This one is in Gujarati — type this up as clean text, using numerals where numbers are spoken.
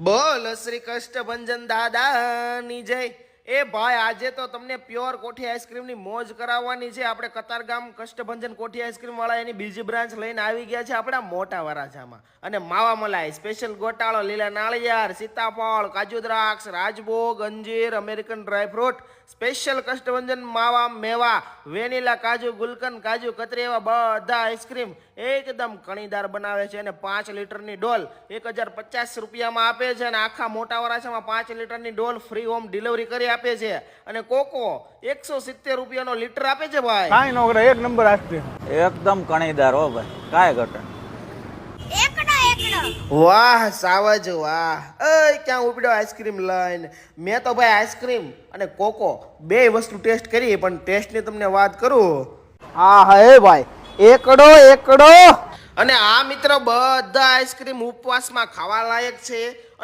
બોલ શ્રી કષ્ટભંજન દાદાની જય. એ ભાઈ, આજે તો તમને પ્યોર કોઠી આઈસ્ક્રીમની મોજ કરાવવાની છે. આપણે કતારગામ કષ્ટભંજન કોઠી આઈસ્ક્રીમ વાળા એની બીજી બ્રાન્ચ લઈને આવી ગયા છે આપણા મોટા વરાછામાં. અને માવા મલાઈ, સ્પેશિયલ ગોટાળો, લીલા નાળિયેર, સીતાફળ, કાજુ દ્રાક્ષ, રાજભોગ, અંજીર, અમેરિકન ડ્રાયફ્રૂટ, સ્પેશિયલ કષ્ટભંજન માવા, મેવા, વેનીલા, કાજુ, ગુલકંદ, કાજુ કતરી, એવા બધા આઈસ્ક્રીમ એકદમ કણીદાર બનાવે છે. અને 5 લીટરની ડોલ 1050 રૂપિયામાં આપે છે. અને આખા મોટા વરાછામાં 5 લીટરની ડોલ ફ્રી હોમ ડિલિવરી કરી આપે છે. અને કોકો 170 રૂપિયાનો લીટર આપે છે ભાઈ. કાંઈ નો કરે, એક નંબર આઈસ્ક્રીમ, એકદમ કણીદાર હો ભાઈ, કાંઈ ઘટે. વાહ સાવજ વાહ. એ ક્યાં ઉપડ્યો આઈસ્ક્રીમ લઈને? મેં તો ભાઈ આઈસ્ક્રીમ અને કોકો બે વસ્તુ ટેસ્ટ કરી, પણ ટેસ્ટની તમને વાત કરું. હા હા એ ભાઈ, એકડો એકડો. અને આ મિત્ર બધા આઈસ્ક્રીમ ઉપવાસમાં ખાવા લાયક છે.